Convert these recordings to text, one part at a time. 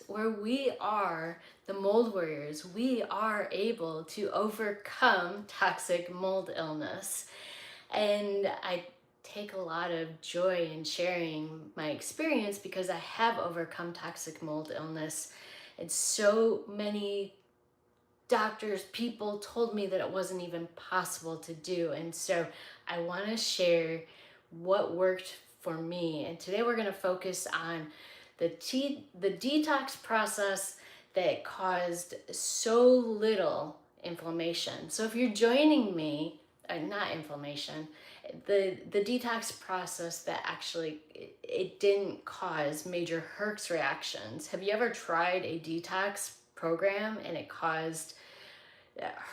where we are the mold warriors. We are able to overcome toxic mold illness. And I take a lot of joy in sharing my experience because I have overcome toxic mold illness. And so many doctors, people told me that it wasn't even possible to do. And so I want to share what worked for me. And today we're going to focus on the detox process that caused so little inflammation. So if you're joining me, not inflammation, the detox process that actually it didn't cause major Herx reactions. Have you ever tried a detox program and it caused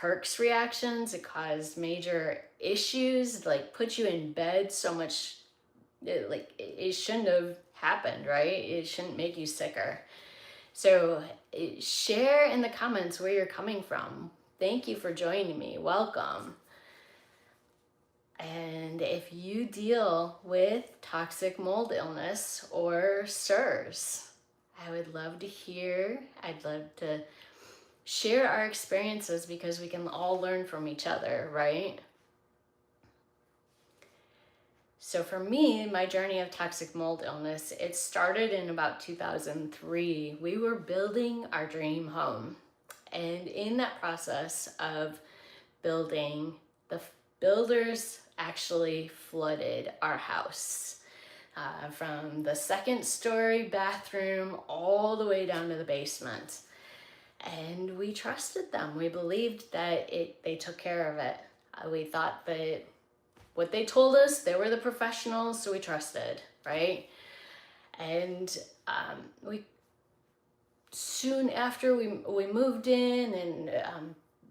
Herx reactions? It caused major issues, like put you in bed so much, it shouldn't have happened, right? It shouldn't make you sicker. So share in the comments where you're coming from. Thank you for joining me. Welcome. And if you deal with toxic mold illness or SIRS, I would love to hear. I'd love to share our experiences because we can all learn from each other, right? So for me, my journey of toxic mold illness, it started in about 2003. We were building our dream home. And in that process of building, the builders actually flooded our house. From the second story bathroom all the way down to the basement. And we trusted them. We believed that they took care of it. We thought that what they told us, they were the professionals, so we trusted, right? And we soon after we moved in, and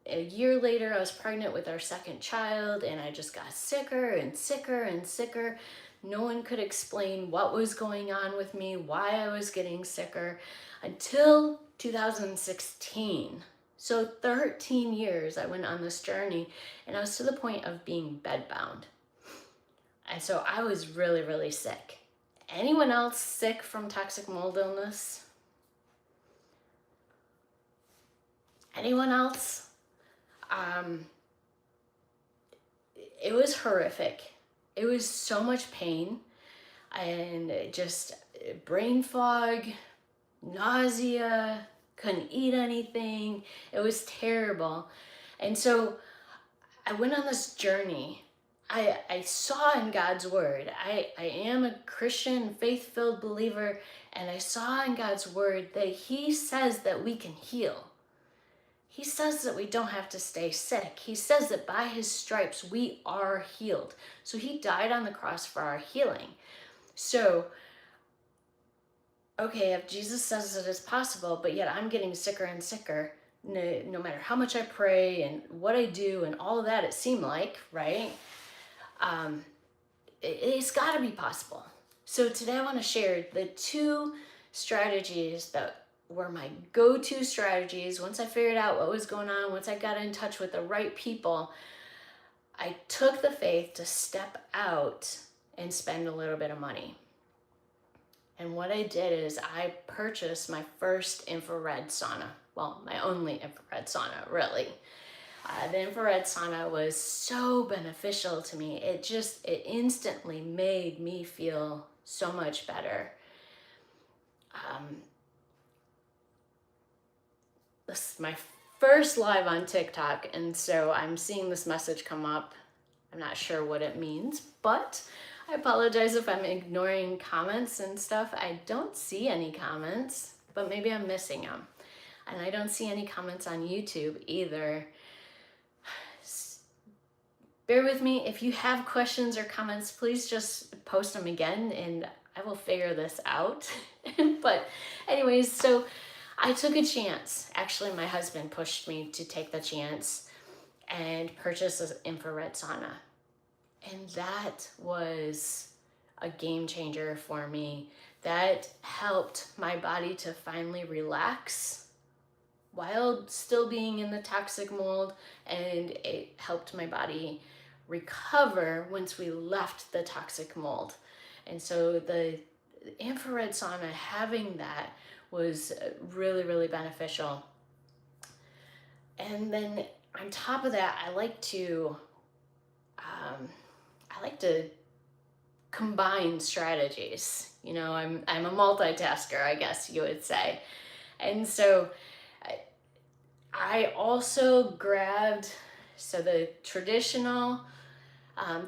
a year later I was pregnant with our second child, and I just got sicker and sicker and sicker. No one could explain what was going on with me, why I was getting sicker, until 2016. So 13 years I went on this journey, and I was to the point of being bedbound. And so I was really, really sick. Anyone else sick from toxic mold illness? Anyone else? It was horrific. It was so much pain and just brain fog, nausea, couldn't eat anything. It was terrible. And so I went on this journey. I saw in God's word, I am a Christian, faith-filled believer, and I saw in God's word that He says that we can heal. He says that we don't have to stay sick. He says that by His stripes we are healed. So He died on the cross for our healing. So, okay, if Jesus says it is possible, but yet I'm getting sicker and sicker, no matter how much I pray and what I do and all of that, it seemed like, right? It's got to be possible. So today I want to share the 2 strategies that were my go-to strategies. Once I figured out what was going on, once I got in touch with the right people, I took the faith to step out and spend a little bit of money. And what I did is I purchased my first infrared sauna. Well, my only infrared sauna, really. The infrared sauna was so beneficial to me. It instantly made me feel so much better. This is my first live on TikTok, and so I'm seeing this message come up. I'm not sure what it means, but I apologize if I'm ignoring comments and stuff. I don't see any comments, but maybe I'm missing them. And I don't see any comments on YouTube either. Bear with me. If you have questions or comments, please just post them again and I will figure this out. But anyways, so I took a chance. Actually, my husband pushed me to take the chance and purchase an infrared sauna. And that was a game changer for me. That helped my body to finally relax while still being in the toxic mold, and it helped my body recover once we left the toxic mold. And so the infrared sauna, having that was really, really beneficial. And then on top of that, I like to combine strategies. You know, I'm a multitasker, I guess you would say. And so I also grabbed, so the traditional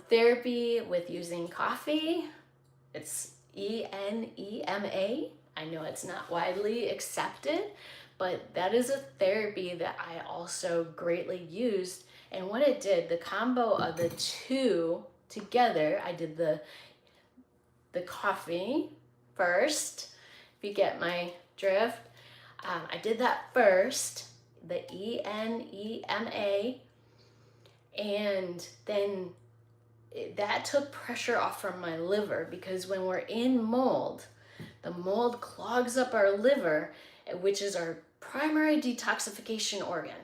therapy with using coffee, it's ENEMA. I know it's not widely accepted, but that is a therapy that I also greatly used. And what it did, the combo of the two together, I did the coffee first, if you get my drift. I did that first, the ENEMA, and then that took pressure off from my liver, because when we're in mold, the mold clogs up our liver, which is our primary detoxification organ.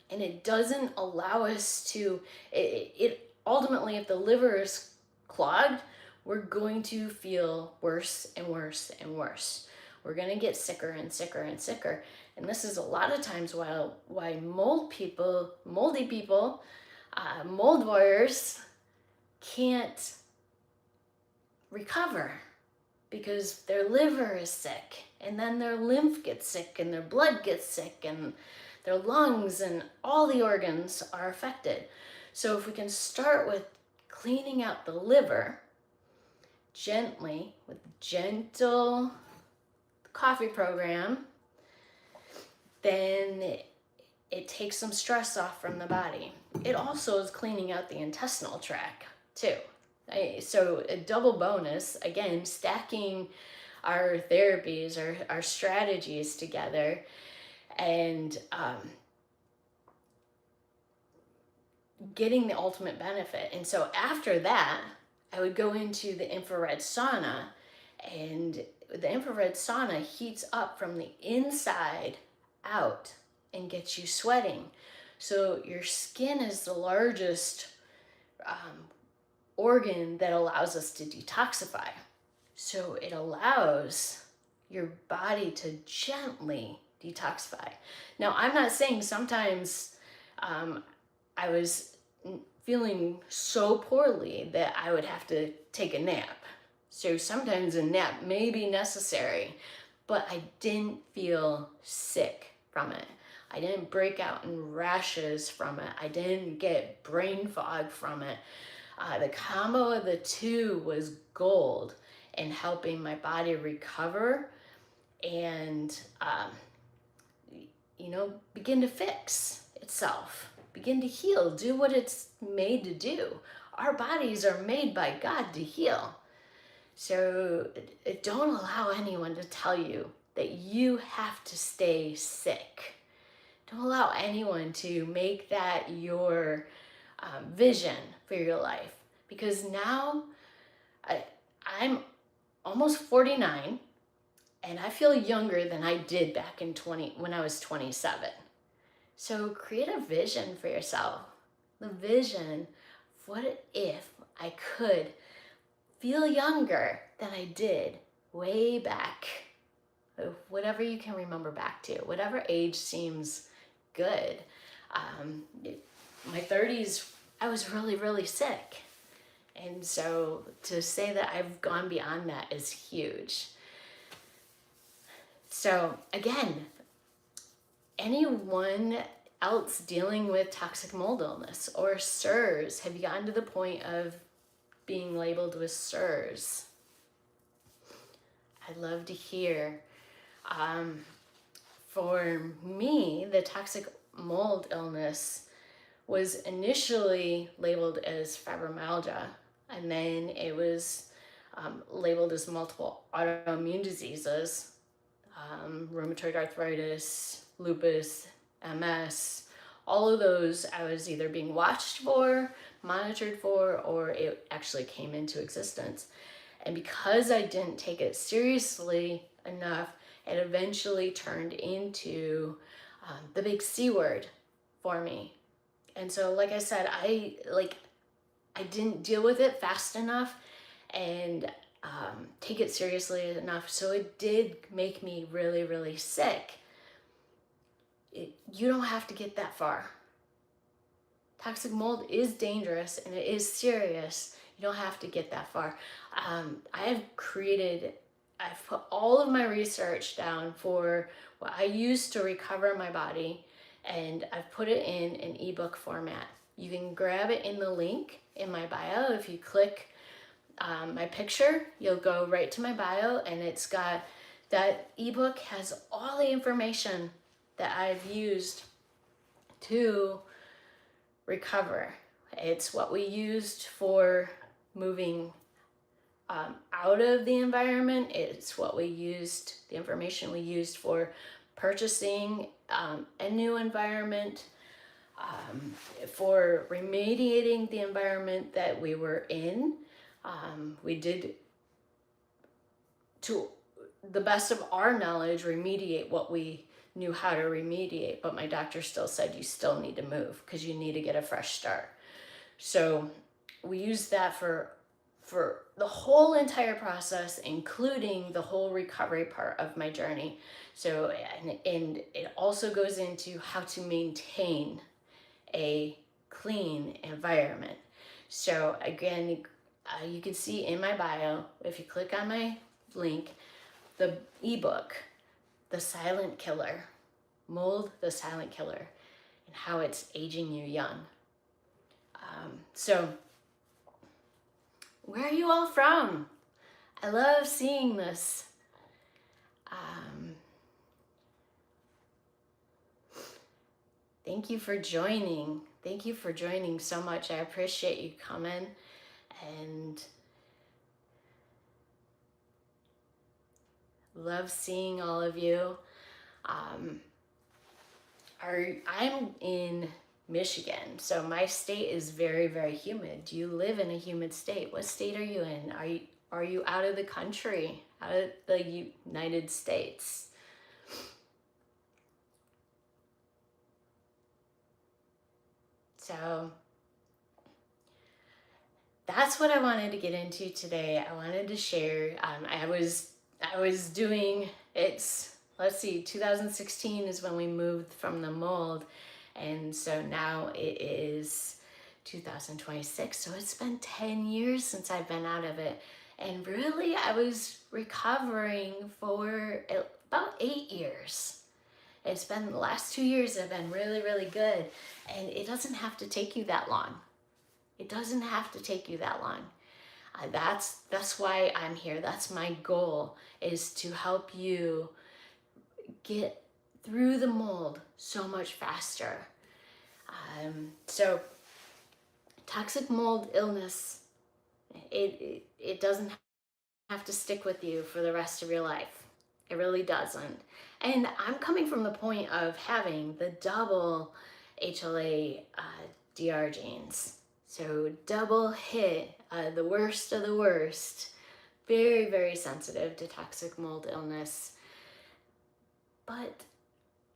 And it doesn't allow us to, it ultimately, if the liver is clogged, we're going to feel worse and worse and worse. We're going to get sicker and sicker and sicker. And this is a lot of times why moldy people, mold warriors can't recover, because their liver is sick, and then their lymph gets sick, and their blood gets sick, and their lungs and all the organs are affected. So if we can start with cleaning out the liver gently with gentle coffee program, then it takes some stress off from the body. It also is cleaning out the intestinal tract too. So a double bonus, again, stacking our therapies, our strategies together, and getting the ultimate benefit. And so after that, I would go into the infrared sauna, and the infrared sauna heats up from the inside out and gets you sweating. So your skin is the largest organ that allows us to detoxify. So it allows your body to gently detoxify. Now, I'm not saying sometimes I was feeling so poorly that I would have to take a nap. So sometimes a nap may be necessary, but I didn't feel sick from it. I didn't break out in rashes from it. I didn't get brain fog from it. The combo of the two was gold in helping my body recover and, begin to fix itself, begin to heal, do what it's made to do. Our bodies are made by God to heal. So don't allow anyone to tell you that you have to stay sick. Don't allow anyone to make that your vision for your life. Because now I'm almost 49, and I feel younger than I did back in when I was 27. So create a vision for yourself. The vision, what if I could feel younger than I did way back? Whatever you can remember back to, whatever age seems good. My 30s, I was really, really sick. And so to say that I've gone beyond that is huge. So again, anyone else dealing with toxic mold illness or SIRS, have you gotten to the point of being labeled with SIRS? I'd love to hear. For me, the toxic mold illness was initially labeled as fibromyalgia, and then it was labeled as multiple autoimmune diseases, rheumatoid arthritis, lupus, MS. All of those I was either being watched for, monitored for, or it actually came into existence. And because I didn't take it seriously enough, it eventually turned into the big C word for me. And so, like I said, I didn't deal with it fast enough, and take it seriously enough. So it did make me really, really sick. You don't have to get that far. Toxic mold is dangerous and it is serious. You don't have to get that far. I've put all of my research down for what I use to recover my body, and I've put it in an ebook format. You can grab it in the link in my bio. If you click my picture, you'll go right to my bio, and it's got that ebook has all the information that I've used to recover. It's what we used for moving out of the environment. It's what we used, the information we used for purchasing a new environment, for remediating the environment that we were in. We did, to the best of our knowledge, remediate what we knew how to remediate, but my doctor still said you still need to move because you need to get a fresh start. So we used that for the whole entire process, including the whole recovery part of my journey. So, and it also goes into how to maintain a clean environment. So again, you can see in my bio, if you click on my link, the ebook, The Silent Killer, Mold, the Silent Killer, and how it's aging you young. So where are you all from? I love seeing this. Thank you for joining. Thank you for joining so much. I appreciate you coming, and love seeing all of you. I'm in Michigan, so my state is very, very humid. Do you live in a humid state? What state are you in? Are you out of the country, out of the United States? So that's what I wanted to get into today. I wanted to share. I was doing, let's see, 2016 is when we moved from the mold, and so now it is 2026. So it's been 10 years since I've been out of it, and really I was recovering for about 8 years. It's been the last 2 years have been really, really good, and it doesn't have to take you that long. It doesn't have to take you that long. That's why I'm here. That's my goal, is to help you get through the mold so much faster. So toxic mold illness, it doesn't have to stick with you for the rest of your life. It really doesn't. And I'm coming from the point of having the double HLA DR genes. So double hit, the worst of the worst. Very, very sensitive to toxic mold illness. But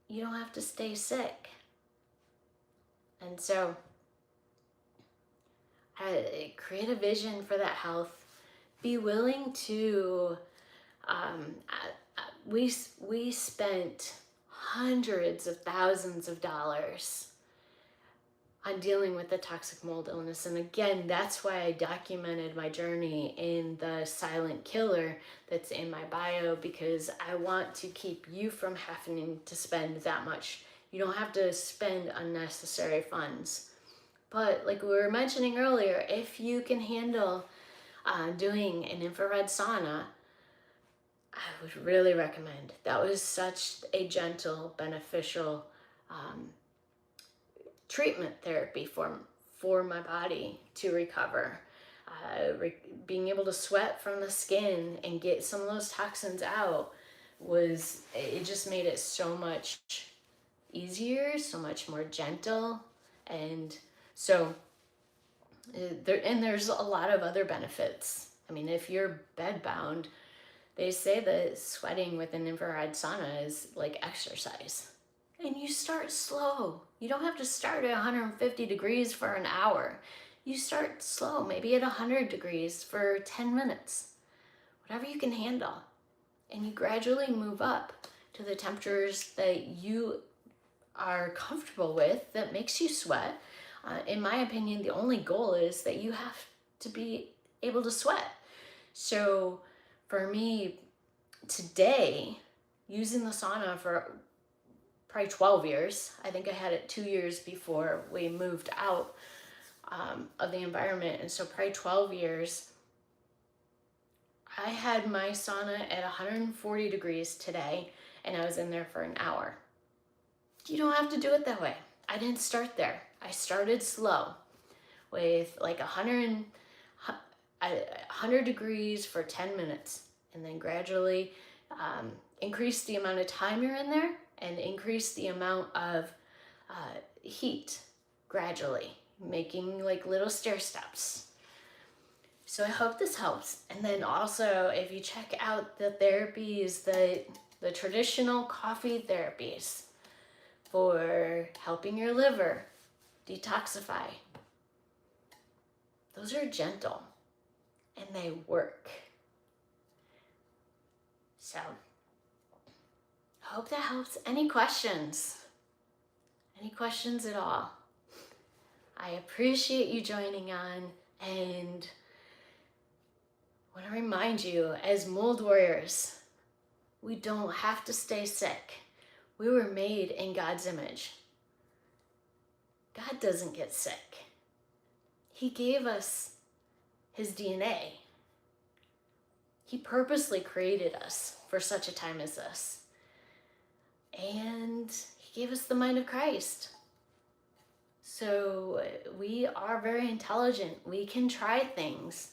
you don't have to stay sick. And so create a vision for that health. Be willing to, we spent hundreds of thousands of dollars on dealing with the toxic mold illness. And again, that's why I documented my journey in the Silent Killer that's in my bio, because I want to keep you from having to spend that much. You don't have to spend unnecessary funds. But like we were mentioning earlier, if you can handle doing an infrared sauna, I would really recommend. That was such a gentle, beneficial treatment therapy for my body to recover. Being able to sweat from the skin and get some of those toxins out, it just made it so much easier, so much more gentle. And so there's a lot of other benefits. I mean, if you're bedbound, they say that sweating with an infrared sauna is like exercise. And you start slow. You don't have to start at 150 degrees for an hour. You start slow, maybe at 100 degrees for 10 minutes. whatever you can handle. And you gradually move up to the temperatures that you are comfortable with, that makes you sweat. In my opinion, the only goal is that you have to be able to sweat. So for me today, using the sauna for probably 12 years, I think I had it 2 years before we moved out of the environment. And so probably 12 years, I had my sauna at 140 degrees today, and I was in there for an hour. You don't have to do it that way. I didn't start there. I started slow with like 100 degrees for 10 minutes, and then gradually increase the amount of time you're in there and increase the amount of heat gradually, making like little stair steps. So I hope this helps. And then also, if you check out the therapies, the traditional coffee therapies for helping your liver detoxify, those are gentle and they work. So I hope that helps. Any questions? Any questions at all? I appreciate you joining on, and I want to remind you, as mold warriors, we don't have to stay sick. We were made in God's image. God doesn't get sick. He gave us his DNA. He purposely created us for such a time as this. And he gave us the mind of Christ. So we are very intelligent. We can try things.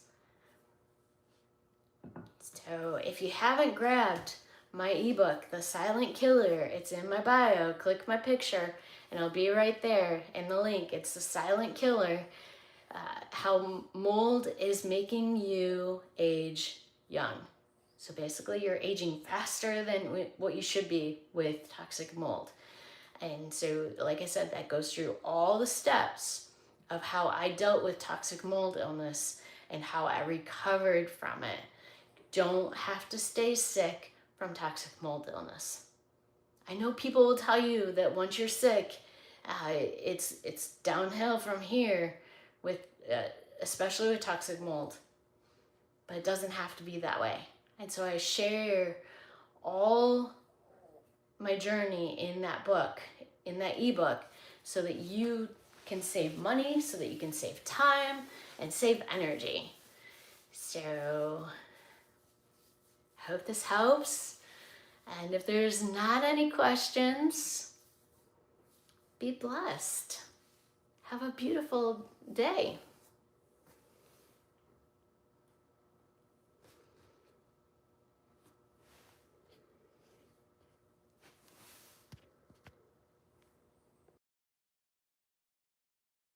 So if you haven't grabbed my ebook, The Silent Killer, it's in my bio. Click my picture and it'll be right there in the link. It's The Silent Killer, how mold is making you age young. So basically you're aging faster than what you should be with toxic mold. And so, like I said, that goes through all the steps of how I dealt with toxic mold illness and how I recovered from it. Don't have to stay sick from toxic mold illness. I know people will tell you that once you're sick, it's downhill from here, with especially with toxic mold. But it doesn't have to be that way. And so I share all my journey in that book, in that ebook, so that you can save money, so that you can save time and save energy. So I hope this helps. And if there's not any questions, be blessed. Have a beautiful day.